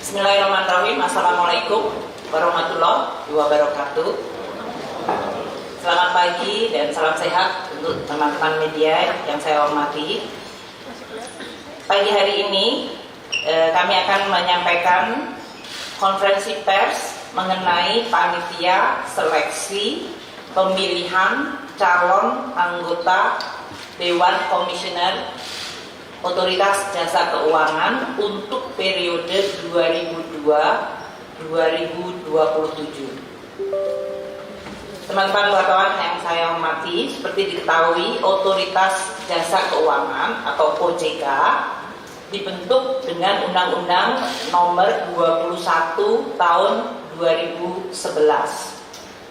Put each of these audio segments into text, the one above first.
Bismillahirrahmanirrahim. Assalamualaikum warahmatullahi wabarakatuh. Selamat pagi dan salam sehat untuk teman-teman media yang saya hormati. Pagi hari ini kami akan menyampaikan konferensi pers mengenai panitia seleksi pemilihan calon anggota Dewan Komisioner Otoritas Jasa Keuangan untuk periode 2002-2027. Teman-teman wartawan yang saya hormati, seperti diketahui Otoritas Jasa Keuangan atau OJK dibentuk dengan Undang-Undang Nomor 21 Tahun 2011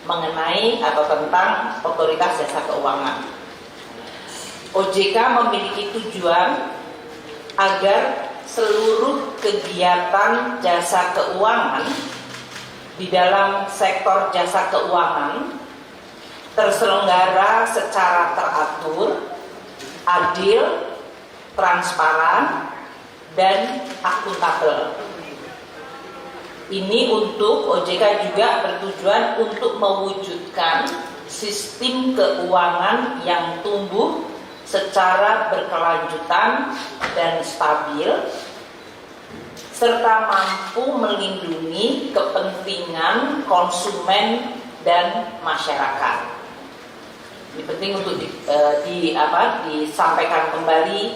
mengenai atau tentang Otoritas Jasa Keuangan. OJK memiliki tujuan agar seluruh kegiatan jasa keuangan di dalam sektor jasa keuangan terselenggara secara teratur, adil, transparan, dan akuntabel. Ini untuk OJK juga bertujuan untuk mewujudkan sistem keuangan yang tumbuh secara berkelanjutan dan stabil, serta mampu melindungi kepentingan konsumen dan masyarakat. Ini penting untuk disampaikan kembali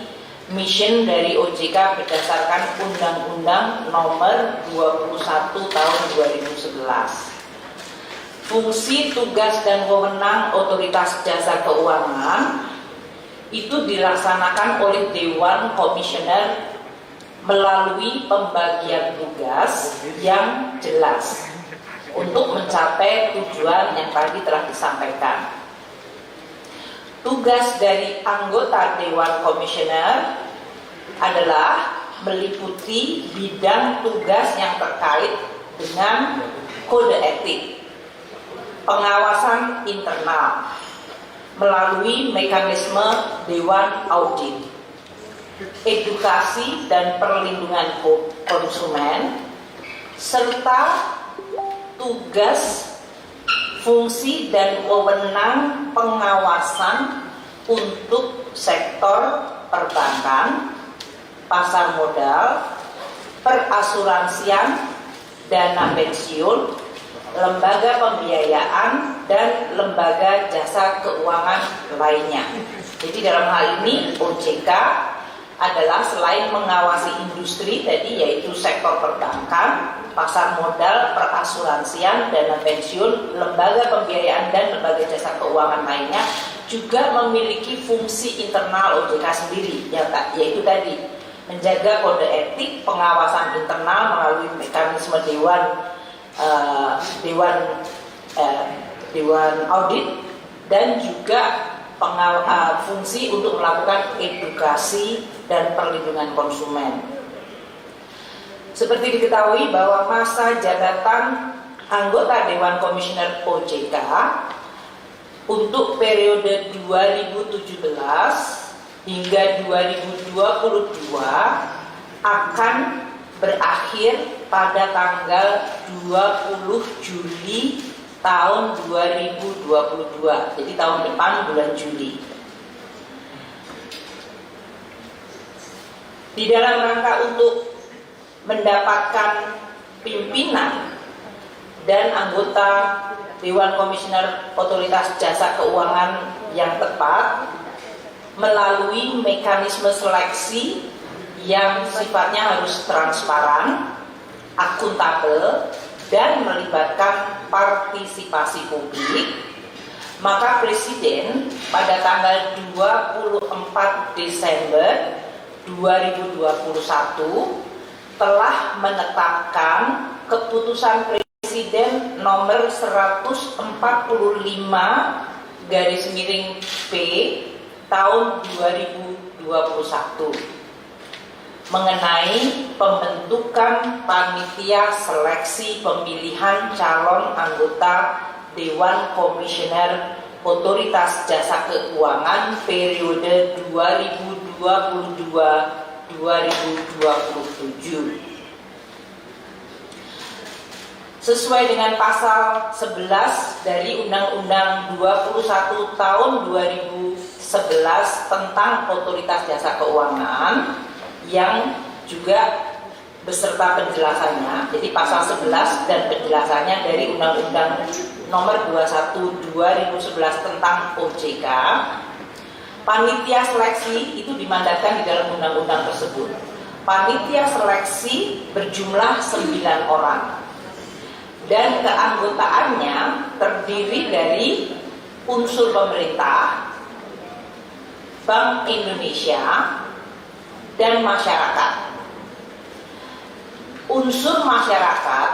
mission dari OJK berdasarkan Undang-Undang Nomor 21 Tahun 2011. Fungsi, tugas, dan wewenang Otoritas Jasa Keuangan itu dilaksanakan oleh Dewan Komisioner melalui pembagian tugas yang jelas untuk mencapai tujuan yang tadi telah disampaikan. Tugas dari anggota Dewan Komisioner adalah meliputi bidang tugas yang terkait dengan kode etik, pengawasan internal melalui mekanisme Dewan Audit, edukasi dan perlindungan konsumen, serta tugas, fungsi dan wewenang pengawasan untuk sektor perbankan, pasar modal, perasuransian, dana pensiun, lembaga pembiayaan, dan lembaga jasa keuangan lainnya. Jadi dalam hal ini OJK adalah selain mengawasi industri tadi, yaitu sektor perbankan, pasar modal, perasuransian, dana pensiun, lembaga pembiayaan, dan lembaga jasa keuangan lainnya, juga memiliki fungsi internal OJK sendiri, yaitu tadi menjaga kode etik, pengawasan internal melalui mekanisme Dewan Audit, dan juga fungsi untuk melakukan edukasi dan perlindungan konsumen. Seperti diketahui bahwa masa jabatan anggota Dewan Komisioner OJK untuk periode 2017 hingga 2022 akan berakhir pada tanggal 20 Juli tahun 2022. Jadi tahun depan bulan Juli. Di dalam rangka untuk mendapatkan pimpinan dan anggota Dewan Komisioner Otoritas Jasa Keuangan yang tepat melalui mekanisme seleksi yang sifatnya harus transparan, akuntabel, dan melibatkan partisipasi publik, maka Presiden pada tanggal 24 Desember 2021 telah menetapkan keputusan Presiden nomor 145/P tahun 2021 mengenai pembentukan panitia seleksi pemilihan calon anggota Dewan Komisioner Otoritas Jasa Keuangan periode 2022-2027. sesuai dengan pasal 11 dari Undang-Undang 21 tahun 2011 tentang Otoritas Jasa Keuangan yang juga beserta penjelasannya. Jadi pasal 11 dan penjelasannya dari Undang-Undang nomor 21 2011 tentang OJK. Panitia seleksi itu dimandatkan di dalam undang-undang tersebut. Panitia seleksi berjumlah 9 orang. Dan keanggotaannya terdiri dari unsur pemerintah, Bank Indonesia, dan masyarakat. Unsur masyarakat,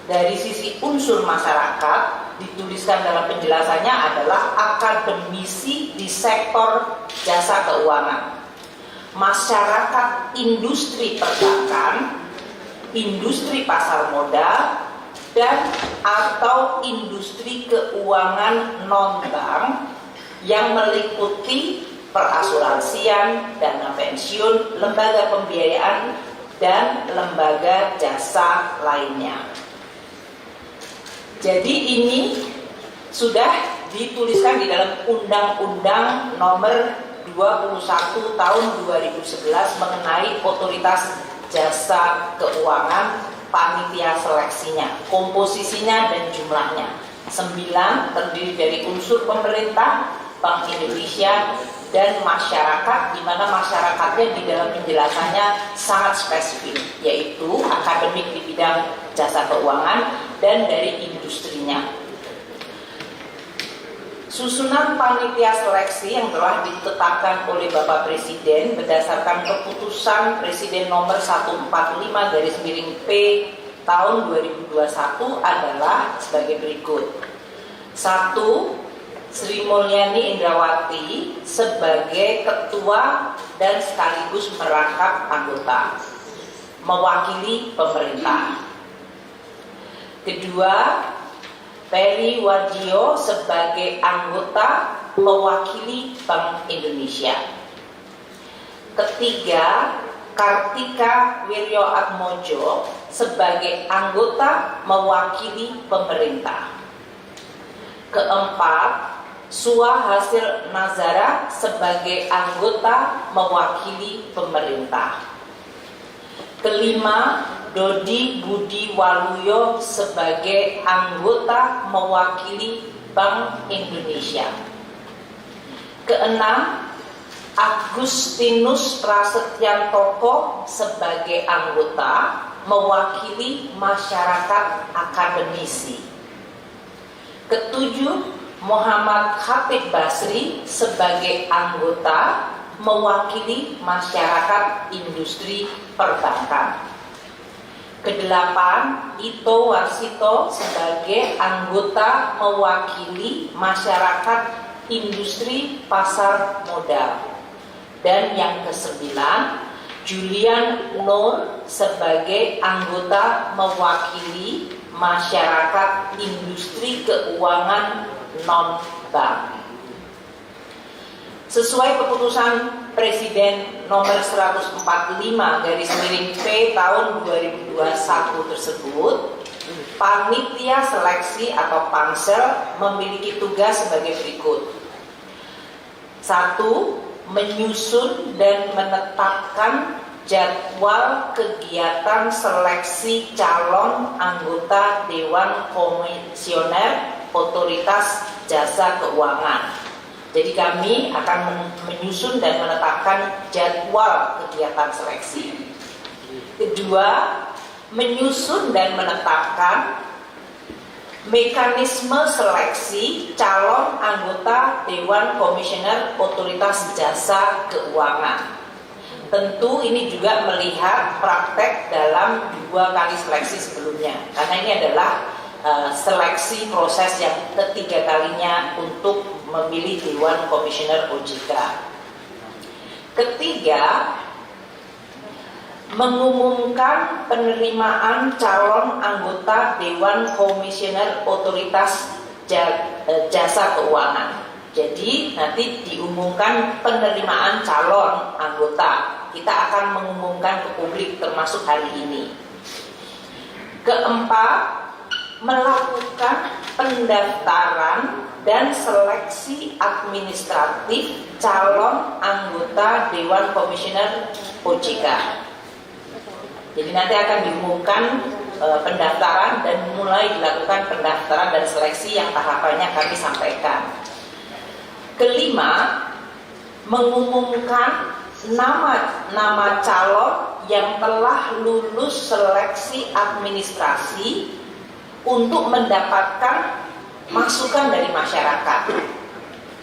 dari sisi unsur masyarakat dituliskan dalam penjelasannya adalah akademisi di sektor jasa keuangan, masyarakat industri perbankan, industri pasar modal, dan atau industri keuangan non-bank yang meliputi perasuransian, dana pensiun, lembaga pembiayaan, dan lembaga jasa lainnya. Jadi ini sudah dituliskan di dalam Undang-Undang nomor 21 tahun 2011 mengenai Otoritas Jasa Keuangan, panitia seleksinya, komposisinya dan jumlahnya. 9 terdiri dari unsur pemerintah, Bank Indonesia, dan masyarakat, di mana masyarakatnya di dalam penjelasannya sangat spesifik, yaitu akademik di bidang jasa keuangan dan dari industrinya. Susunan panitia seleksi yang telah ditetapkan oleh Bapak Presiden berdasarkan keputusan Presiden nomor 145/P tahun 2021 adalah sebagai berikut. 1. Sri Mulyani Indrawati sebagai ketua dan sekaligus merangkap anggota, mewakili pemerintah. Kedua, Peri Warjio sebagai anggota mewakili Bank Indonesia. Ketiga, Kartika Wirjoatmojo sebagai anggota mewakili pemerintah. Keempat, Sua Hasil Nazara sebagai anggota mewakili pemerintah. Kelima, Dodi Budi Waluyo sebagai anggota mewakili Bank Indonesia. Keenam, Agustinus Prasetyantoko sebagai anggota mewakili masyarakat akademisi. Ketujuh, Muhammad Khatib Basri sebagai anggota mewakili masyarakat industri perbankan. Kedelapan, Ito Warsito sebagai anggota mewakili masyarakat industri pasar modal. Dan yang kesembilan, Julian Nur sebagai anggota mewakili masyarakat industri keuangan non-bank. Sesuai keputusan Presiden nomor 145/P tahun 2021 tersebut, panitia seleksi atau pansel memiliki tugas sebagai berikut. 1. Menyusun dan menetapkan jadwal kegiatan seleksi calon anggota Dewan Komisioner Otoritas Jasa Keuangan. Jadi kami akan menyusun dan menetapkan jadwal kegiatan seleksi. Kedua, menyusun dan menetapkan mekanisme seleksi calon anggota Dewan Komisioner Otoritas Jasa Keuangan. Tentu ini juga melihat praktek dalam 2 kali seleksi sebelumnya, karena ini adalah seleksi proses yang ketiga kalinya untuk memilih Dewan Komisioner OJK. Ketiga, mengumumkan penerimaan calon anggota Dewan Komisioner Otoritas Jasa Keuangan. Jadi nanti diumumkan penerimaan calon anggota. Kita akan mengumumkan ke publik termasuk hari ini. Keempat, melakukan pendaftaran dan seleksi administratif calon anggota Dewan Komisioner OJK. Jadi nanti akan diumumkan pendaftaran dan mulai dilakukan pendaftaran dan seleksi yang tahapannya kami sampaikan. Kelima, mengumumkan nama calon yang telah lulus seleksi administrasi untuk mendapatkan masukan dari masyarakat.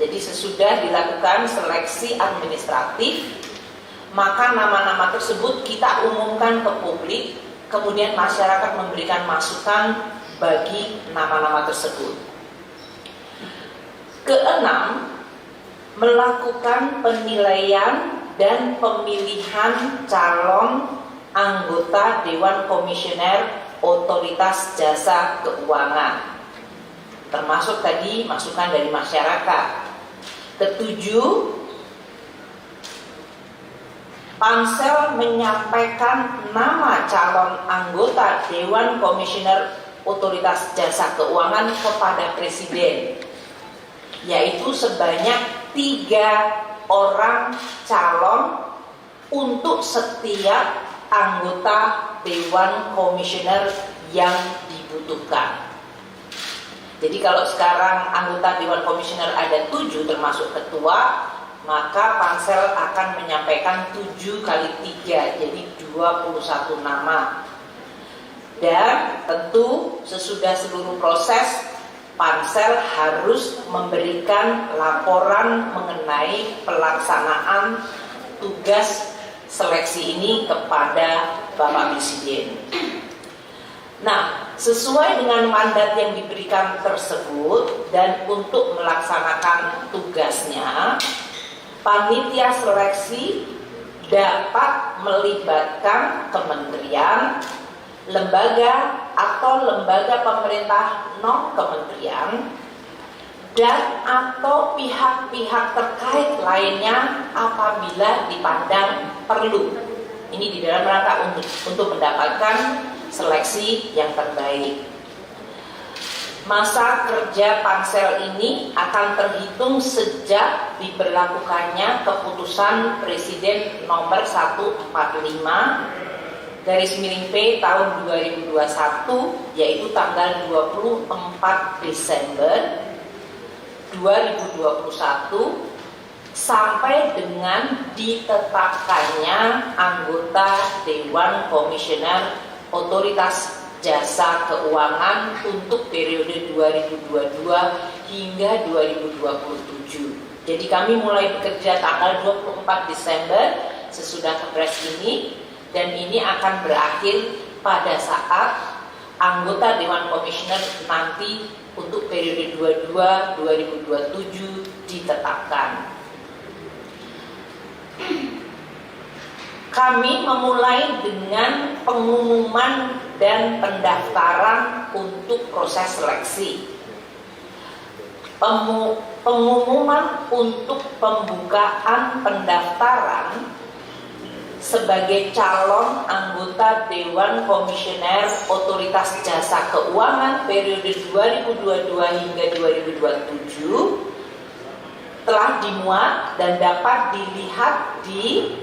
Jadi sesudah dilakukan seleksi administratif, maka nama-nama tersebut kita umumkan ke publik, kemudian masyarakat memberikan masukan bagi nama-nama tersebut. Keenam, melakukan penilaian dan pemilihan calon anggota Dewan Komisioner Otoritas Jasa Keuangan, termasuk tadi masukan dari masyarakat. Ketujuh, Pansel menyampaikan nama calon anggota Dewan Komisioner Otoritas Jasa Keuangan kepada Presiden, yaitu sebanyak 3 orang calon untuk setiap anggota Dewan Komisioner yang dibutuhkan. Jadi kalau sekarang anggota Dewan Komisioner ada 7 termasuk ketua, maka Pansel akan menyampaikan 7 kali 3, jadi 21 nama. Dan tentu sesudah seluruh proses, Pansel harus memberikan laporan mengenai pelaksanaan tugas seleksi ini kepada Bapak Presiden. Nah, sesuai dengan mandat yang diberikan tersebut dan untuk melaksanakan tugasnya, panitia seleksi dapat melibatkan kementerian, lembaga atau lembaga pemerintah non-kementerian, dan atau pihak-pihak terkait lainnya apabila dipandang perlu. Ini di dalam rangka untuk mendapatkan seleksi yang terbaik. Masa kerja Pansel ini akan terhitung sejak diberlakukannya keputusan Presiden nomor 145/P tahun 2021, yaitu tanggal 24 Desember 2021 sampai dengan ditetapkannya anggota Dewan Komisioner Otoritas Jasa Keuangan untuk periode 2022 hingga 2027. Jadi kami mulai bekerja tanggal 24 Desember sesudah Kepres ini, dan ini akan berakhir pada saat anggota Dewan Komisioner nanti untuk periode 2022-2027 ditetapkan. Kami memulai dengan pengumuman dan pendaftaran untuk proses seleksi. Pengumuman untuk pembukaan pendaftaran sebagai calon anggota Dewan Komisioner Otoritas Jasa Keuangan periode 2022 hingga 2027 telah dimuat dan dapat dilihat di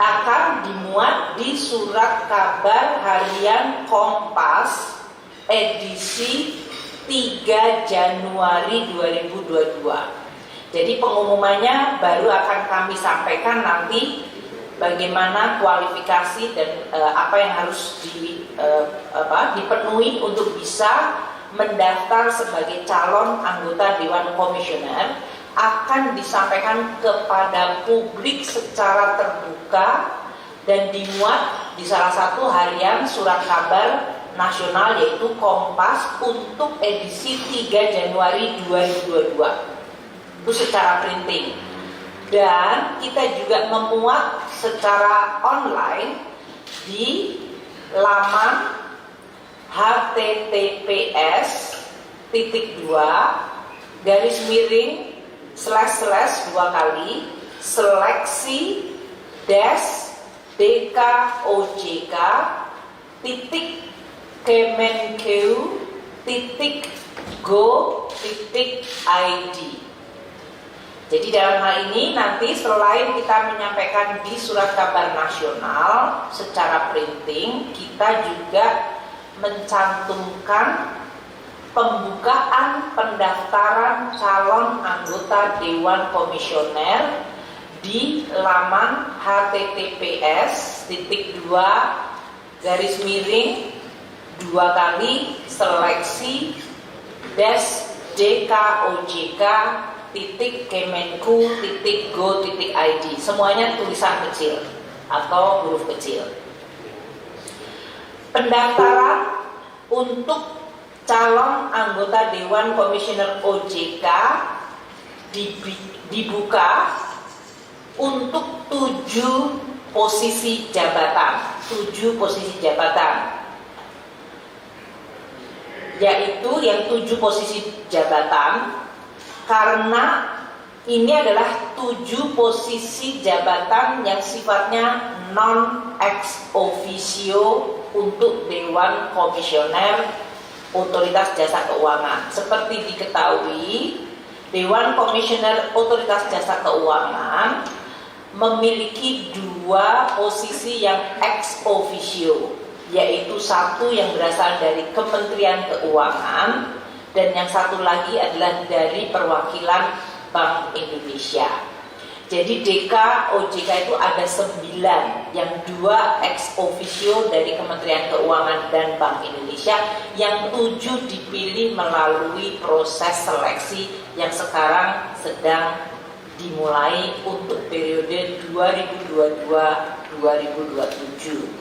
akan dimuat di Surat Kabar Harian Kompas edisi 3 Januari 2022. Jadi pengumumannya baru akan kami sampaikan nanti, bagaimana kualifikasi dan apa yang harus dipenuhi untuk bisa mendaftar sebagai calon anggota Dewan Komisioner, akan disampaikan kepada publik secara terbuka dan dimuat di salah satu harian surat kabar nasional, yaitu Kompas, untuk edisi 3 Januari 2022. Itu secara printing. Dan kita juga memuat secara online di laman https://seleksi-dkojk kemenkeu.go.id. Jadi dalam hal ini nanti selain kita menyampaikan di surat kabar nasional secara printing, kita juga mencantumkan pembukaan pendaftaran calon anggota Dewan Komisioner di laman https://dkojk.kemenku.go.id. Semuanya tulisan kecil atau huruf kecil. Pendaftaran untuk calon anggota Dewan Komisioner OJK dibuka untuk 7 posisi jabatan, yaitu yang 7 posisi jabatan, karena ini adalah 7 posisi jabatan yang sifatnya non ex officio untuk Dewan Komisioner Otoritas Jasa Keuangan. Seperti diketahui, Dewan Komisioner Otoritas Jasa Keuangan memiliki 2 posisi yang ex officio, yaitu satu yang berasal dari Kementerian Keuangan dan yang satu lagi adalah dari perwakilan Bank Indonesia. Jadi DK OJK itu ada 9, yang 2 ex officio dari Kementerian Keuangan dan Bank Indonesia, yang 7 dipilih melalui proses seleksi yang sekarang sedang dimulai untuk periode 2022-2027.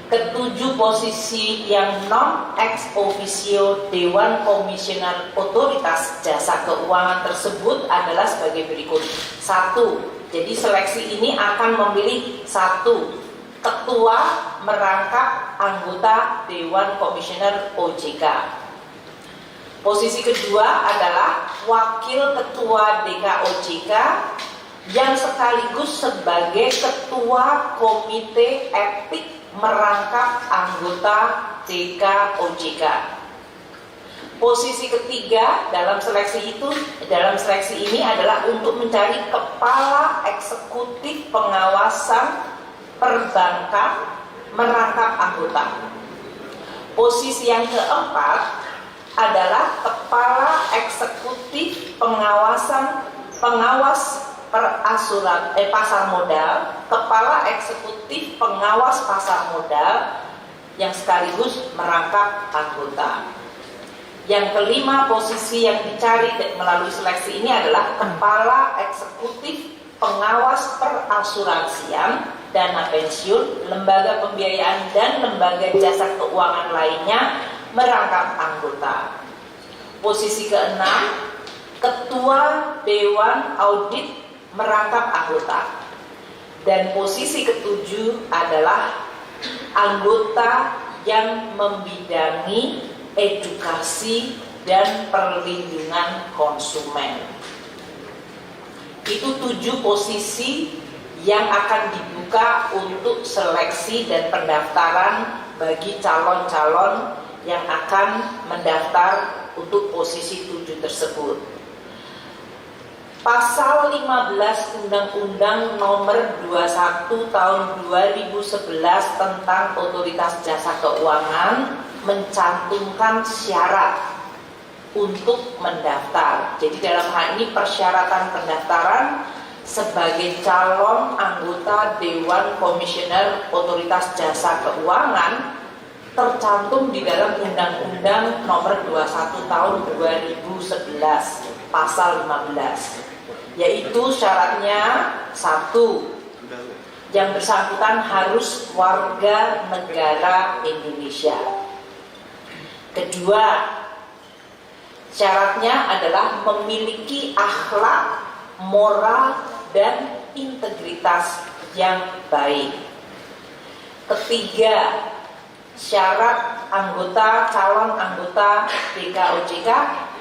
Ketujuh posisi yang non ex officio Dewan Komisioner Otoritas Jasa Keuangan tersebut adalah sebagai berikut. 1. Jadi seleksi ini akan memilih 1 ketua merangkap anggota Dewan Komisioner OJK. Posisi kedua adalah wakil ketua DKOJK yang sekaligus sebagai ketua komite etik merangkap anggota DKOJK. Posisi ketiga dalam seleksi ini adalah untuk mencari kepala eksekutif pengawasan perbankan merangkap anggota. Posisi yang keempat adalah kepala eksekutif pengawas pasar modal, kepala eksekutif pengawas pasar modal yang sekaligus merangkap anggota. Yang kelima, posisi yang dicari melalui seleksi ini adalah kepala eksekutif pengawas perasuransian, dana pensiun, lembaga pembiayaan dan lembaga jasa keuangan lainnya merangkap anggota. Posisi keenam, ketua Dewan Audit merangkap anggota. Dan posisi ketujuh adalah anggota yang membidangi edukasi dan perlindungan konsumen. Itu 7 posisi yang akan dibuka untuk seleksi dan pendaftaran bagi calon-calon yang akan mendaftar untuk posisi 7 tersebut. Pasal 15 Undang-Undang Nomor 21 Tahun 2011 tentang Otoritas Jasa Keuangan mencantumkan syarat untuk mendaftar. Jadi dalam hal ini persyaratan pendaftaran sebagai calon anggota Dewan Komisioner Otoritas Jasa Keuangan tercantum di dalam Undang-Undang Nomor 21 Tahun 2011 Pasal 15. Yaitu syaratnya 1, yang bersangkutan harus warga negara Indonesia. Kedua, syaratnya adalah memiliki akhlak, moral, dan integritas yang baik. Ketiga, syarat calon anggota DKOJK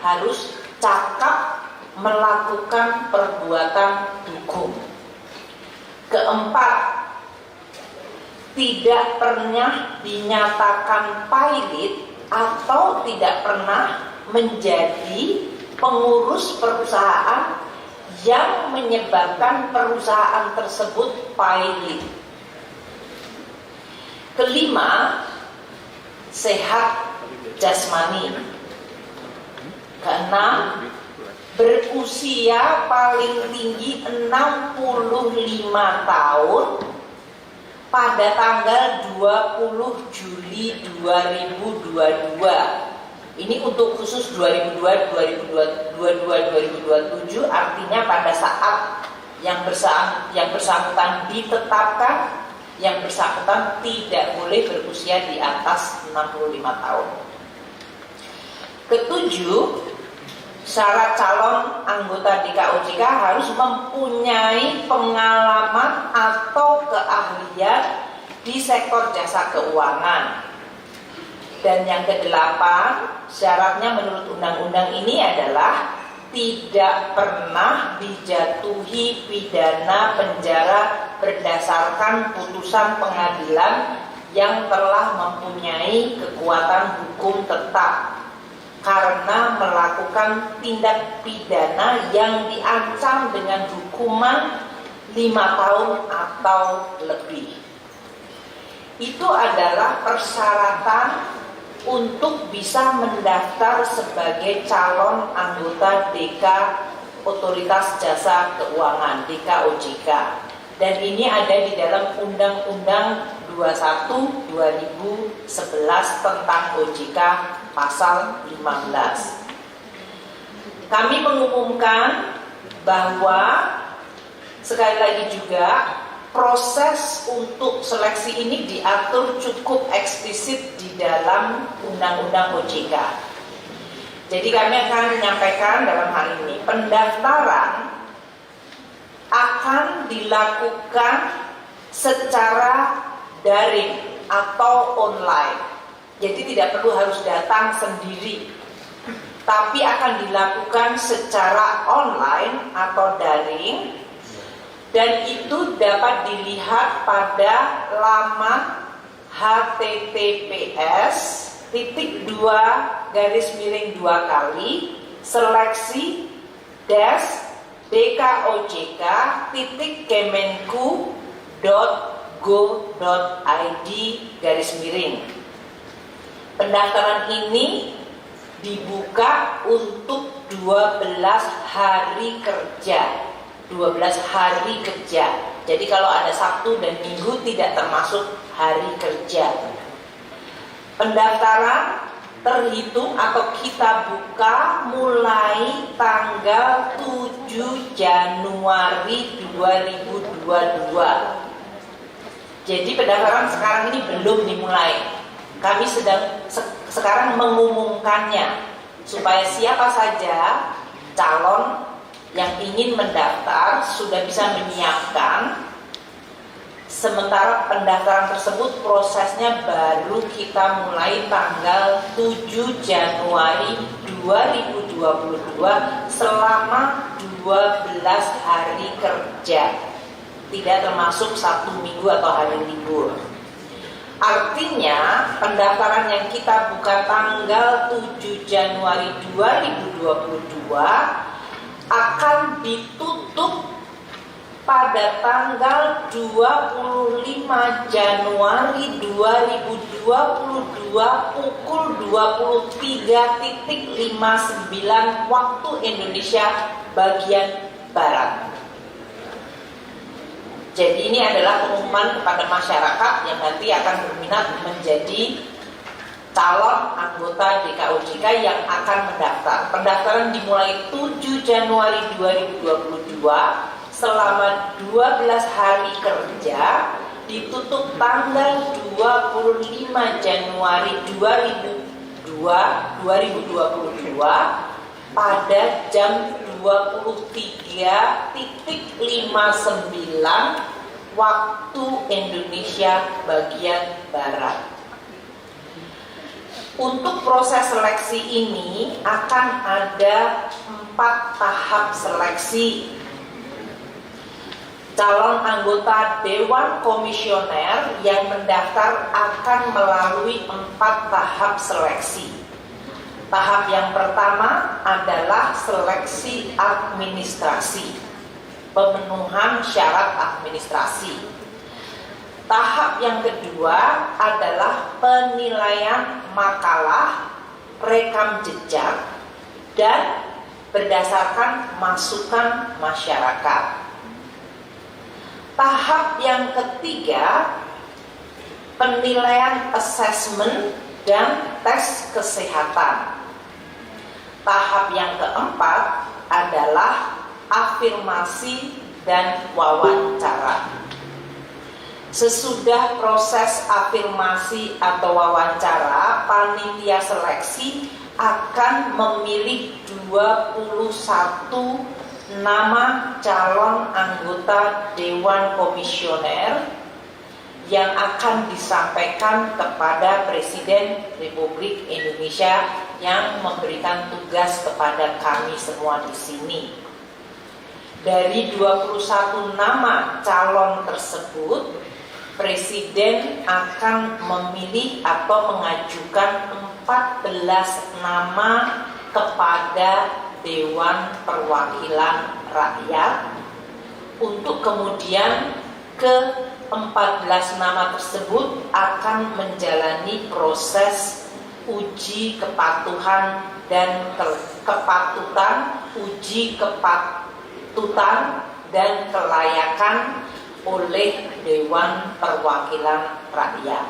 harus cakap melakukan perbuatan hukum. Keempat, tidak pernah dinyatakan pilot atau tidak pernah menjadi pengurus perusahaan yang menyebabkan perusahaan tersebut pilot. Kelima, sehat jasmani. Keenam, berusia paling tinggi 65 tahun pada tanggal 20 Juli 2022. Ini untuk khusus 2022-2027, artinya pada saat yang bersangkutan ditetapkan, yang bersangkutan tidak boleh berusia di atas 65 tahun. Ketujuh, syarat calon anggota DKOJK harus mempunyai pengalaman atau keahlian di sektor jasa keuangan. Dan yang kedelapan, syaratnya menurut undang-undang ini adalah tidak pernah dijatuhi pidana penjara berdasarkan putusan pengadilan yang telah mempunyai kekuatan hukum tetap karena melakukan tindak pidana yang diancam dengan hukuman 5 tahun atau lebih. Itu adalah persyaratan untuk bisa mendaftar sebagai calon anggota DK Otoritas Jasa Keuangan, DKOJK. Dan ini ada di dalam Undang-Undang 21/2011 tentang OJK pasal 15. Kami mengumumkan bahwa sekali lagi juga proses untuk seleksi ini diatur cukup eksplisit di dalam Undang-Undang OJK. Jadi kami akan menyampaikan dalam hal ini pendaftaran akan dilakukan secara daring atau online. Jadi tidak perlu harus datang sendiri, tapi akan dilakukan secara online atau daring, dan itu dapat dilihat pada laman https://seleksi-dkojk.kemenku.go.id/. Pendaftaran ini dibuka untuk 12 hari kerja. 12 hari kerja. Jadi kalau ada Sabtu dan Minggu tidak termasuk hari kerja. Pendaftaran terhitung atau kita buka mulai tanggal 7 Januari 2022. Jadi pendaftaran sekarang ini belum dimulai. Kami sedang sekarang mengumumkannya supaya siapa saja calon yang ingin mendaftar sudah bisa menyiapkan. Sementara pendaftaran tersebut prosesnya baru kita mulai tanggal 7 Januari 2022 selama 12 hari kerja, tidak termasuk Sabtu Minggu atau hari libur. Artinya pendaftaran yang kita buka tanggal 7 Januari 2022 akan ditutup pada tanggal 25 Januari 2022 pukul 23.59 waktu Indonesia bagian Barat. Jadi ini adalah pengumuman kepada masyarakat yang nanti akan berminat menjadi calon anggota DKOJK yang akan mendaftar. Pendaftaran dimulai 7 Januari 2022 selama 12 hari kerja, ditutup tanggal 25 Januari 2022 pada jam 23.59 waktu Indonesia bagian Barat. Untuk proses seleksi ini akan ada 4 tahap seleksi. calon anggota Dewan Komisioner yang mendaftar akan melalui 4 tahap seleksi. Tahap yang pertama adalah seleksi administrasi, pemenuhan syarat administrasi. Tahap yang kedua adalah penilaian makalah, rekam jejak, dan berdasarkan masukan masyarakat. Tahap yang ketiga, penilaian asesmen dan tes kesehatan. Tahap yang keempat adalah afirmasi dan wawancara. Sesudah proses afirmasi atau wawancara, panitia seleksi akan memilih 21 nama calon anggota Dewan Komisioner yang akan disampaikan kepada Presiden Republik Indonesia yang memberikan tugas kepada kami semua di sini. Dari 21 nama calon tersebut, Presiden akan memilih atau mengajukan 14 nama kepada Dewan Perwakilan Rakyat untuk kemudian ke-14 nama tersebut akan menjalani proses uji kepatuhan dan kepatutan, uji kepatutan dan kelayakan oleh Dewan Perwakilan Rakyat.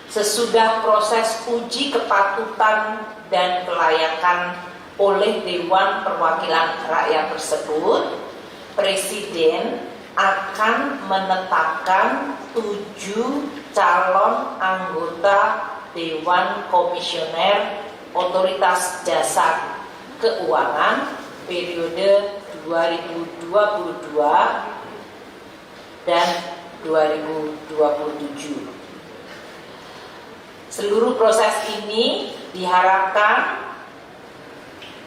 Sesudah proses uji kepatutan dan kelayakan oleh Dewan Perwakilan Rakyat tersebut, Presiden akan menetapkan 7 calon anggota Dewan Komisioner Otoritas Jasa Keuangan periode 2022 dan 2027. Seluruh proses ini diharapkan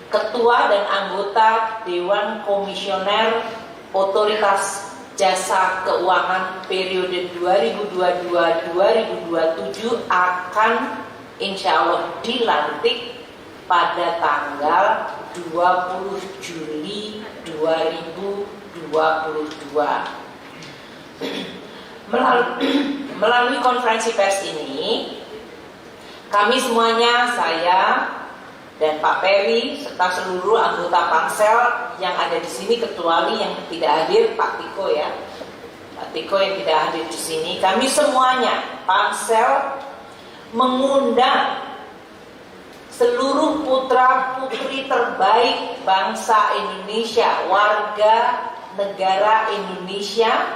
Ketua dan anggota Dewan Komisioner Otoritas Jasa Keuangan periode 2022-2027 akan insya Allah dilantik pada tanggal 20 Juli 2022. Melalui konferensi pers ini, kami semuanya, saya dan Pak Peri serta seluruh anggota Pansel yang ada di sini, kecuali yang tidak hadir Pak Tiko ya, Pak Tiko yang tidak hadir di sini, kami semuanya Pansel mengundang seluruh putra putri terbaik bangsa Indonesia, warga negara Indonesia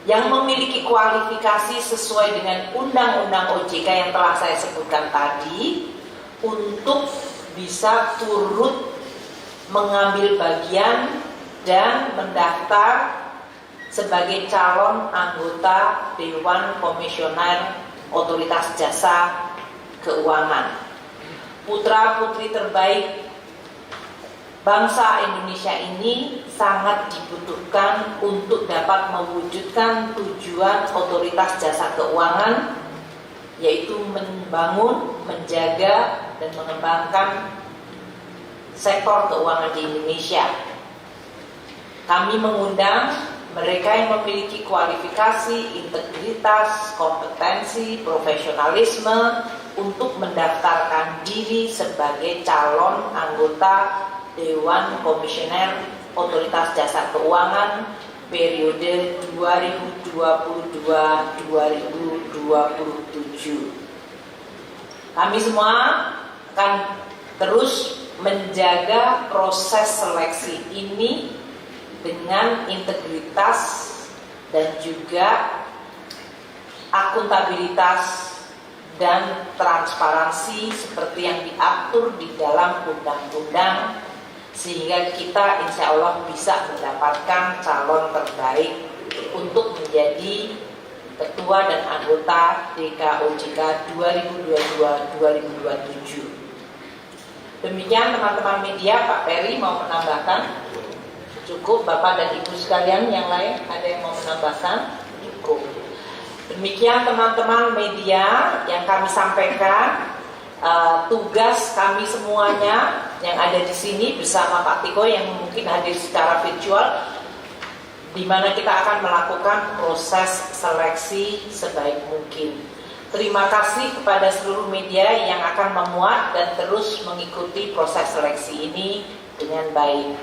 yang memiliki kualifikasi sesuai dengan Undang-Undang OJK yang telah saya sebutkan tadi, untuk bisa turut mengambil bagian dan mendaftar sebagai calon anggota Dewan Komisioner Otoritas Jasa Keuangan. Putra-putri terbaik bangsa Indonesia ini sangat dibutuhkan untuk dapat mewujudkan tujuan Otoritas Jasa Keuangan, yaitu membangun, menjaga, dan mengembangkan sektor keuangan di Indonesia. Kami mengundang mereka yang memiliki kualifikasi, integritas, kompetensi, profesionalisme untuk mendaftarkan diri sebagai calon anggota Dewan Komisioner Otoritas Jasa Keuangan periode 2022-2027. Kami semua akan terus menjaga proses seleksi ini dengan integritas dan juga akuntabilitas dan transparansi seperti yang diatur di dalam undang-undang, sehingga kita insya Allah bisa mendapatkan calon terbaik untuk menjadi ketua dan anggota DKOJK 2022-2027. Demikian teman-teman media. Pak Peri mau menambahkan? Cukup Bapak dan Ibu sekalian, yang lain ada yang mau menambahkan? Cukup. Demikian teman-teman media yang kami sampaikan. Tugas kami semuanya yang ada di sini bersama Pak Tiko yang mungkin hadir secara virtual, di mana kita akan melakukan proses seleksi sebaik mungkin. Terima kasih kepada seluruh media yang akan memuat dan terus mengikuti proses seleksi ini dengan baik.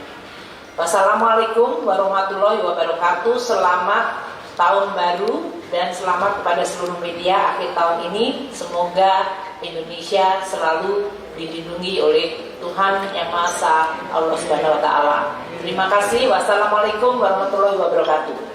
Wassalamualaikum warahmatullahi wabarakatuh. Selamat tahun baru dan selamat kepada seluruh media akhir tahun ini. Semoga Indonesia selalu dilindungi oleh Tuhan Yang Maha Esa, Allah Subhanahu wa taala. Terima kasih. Wassalamualaikum warahmatullahi wabarakatuh.